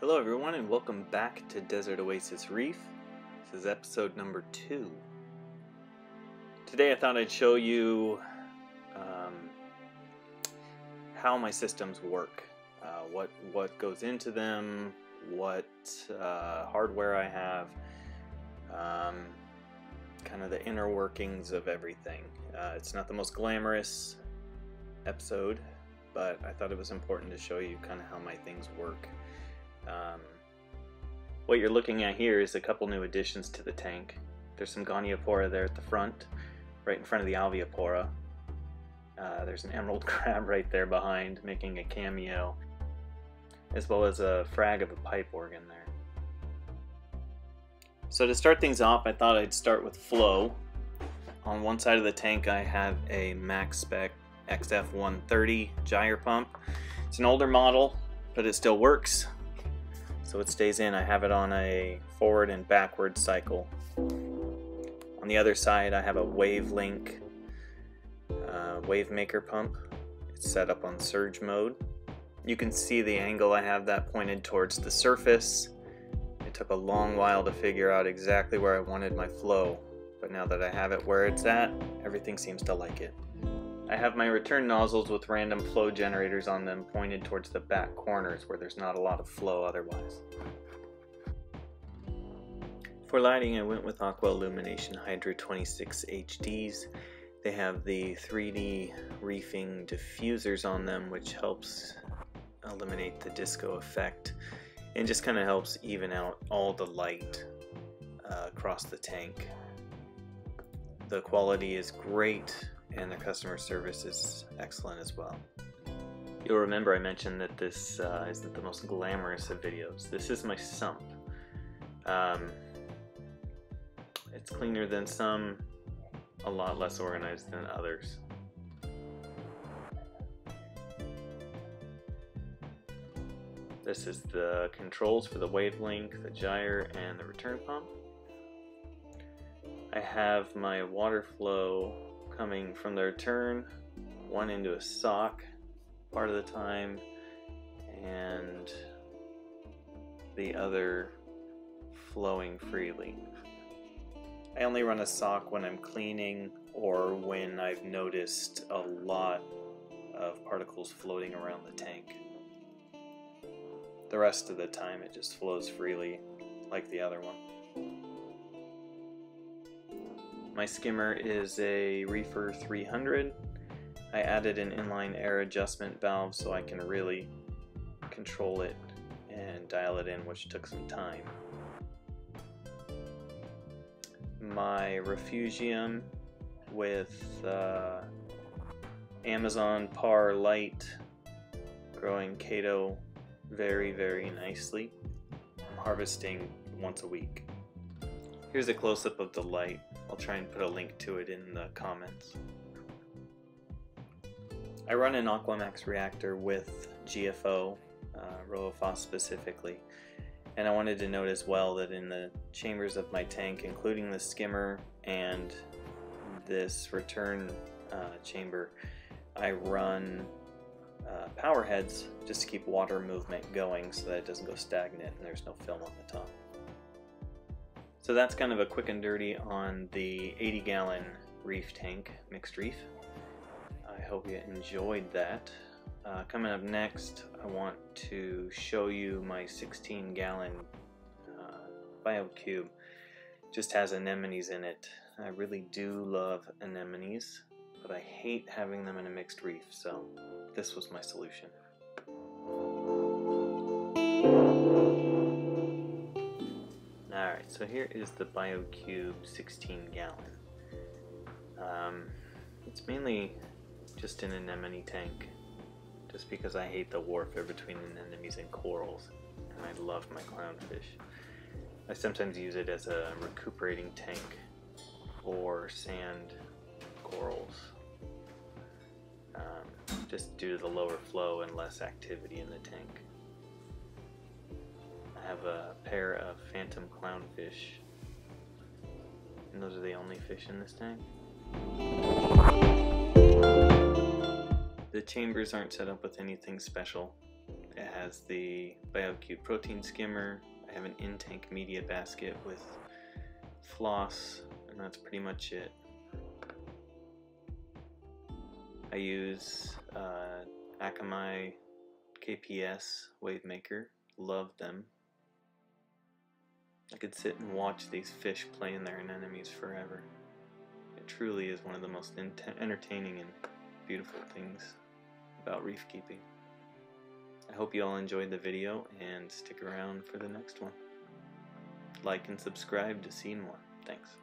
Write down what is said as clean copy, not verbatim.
Hello everyone and welcome back to Desert Oasis Reef. This is episode number 2. Today I thought I'd show you how my systems work, what goes into them, what hardware I have, kind of the inner workings of everything. It's not the most glamorous episode, but I thought it was important to show you kind of how my things work. What you're looking at here is a couple new additions to the tank. There's some Goniopora there at the front, right in front of the Alveopora. There's an emerald crab right there behind, making a cameo, as well as a frag of a pipe organ there. So to start things off, I thought I'd start with flow. On one side of the tank I have a max spec XF130 gyre pump. It's an older model, but it still works. So it stays in. I have it on a forward and backward cycle. On the other side I have a Wavelink wave maker pump. It's set up on surge mode. You can see the angle I have that pointed towards the surface. It took a long while to figure out exactly where I wanted my flow, but now that I have it where it's at, everything seems to like it. I have my return nozzles with random flow generators on them pointed towards the back corners where there's not a lot of flow otherwise. For lighting, I went with Aqua Illumination Hydra 26 HDs. They have the 3D reefing diffusers on them, which helps eliminate the disco effect and just kind of helps even out all the light across the tank. The quality is great and the customer service is excellent as well. You'll remember I mentioned that this isn't the most glamorous of videos. This is my sump. It's cleaner than some, a lot less organized than others. This is the controls for the Wavelink, the gyre, and the return pump. I have my water flow coming from the return, one into a sock part of the time, and the other flowing freely. I only run a sock when I'm cleaning or when I've noticed a lot of particles floating around the tank. The rest of the time it just flows freely like the other one. My skimmer is a Reefer 300. I added an inline air adjustment valve so I can really control it and dial it in, which took some time. My refugium with Amazon Par Light growing Cato very nicely. I'm harvesting once a week. Here's a close-up of the light. I'll try and put a link to it in the comments. I run an Aquamax reactor with GFO, RoHoPhos specifically, and I wanted to note as well that in the chambers of my tank, including the skimmer and this return chamber, I run power heads just to keep water movement going so that it doesn't go stagnant and there's no film on the top. So that's kind of a quick and dirty on the 80-gallon reef tank, mixed reef. I hope you enjoyed that. Coming up next, I want to show you my 16-gallon BioCube. Just has anemones in it. I really do love anemones, but I hate having them in a mixed reef, so this was my solution. Alright, so here is the BioCube 16-gallon. It's mainly just an anemone tank, just because I hate the warfare between anemones and corals, and I love my clownfish. I sometimes use it as a recuperating tank for sand corals, just due to the lower flow and less activity in the tank. I have a pair of phantom clownfish, and those are the only fish in this tank. The chambers aren't set up with anything special. It has the BioCube protein skimmer. I have an in-tank media basket with floss, and that's pretty much it. I use Akamai KPS wave maker. Love them. I could sit and watch these fish play in their anemones forever. It truly is one of the most entertaining and beautiful things about reef keeping. I hope you all enjoyed the video and stick around for the next one. Like and subscribe to see more. Thanks.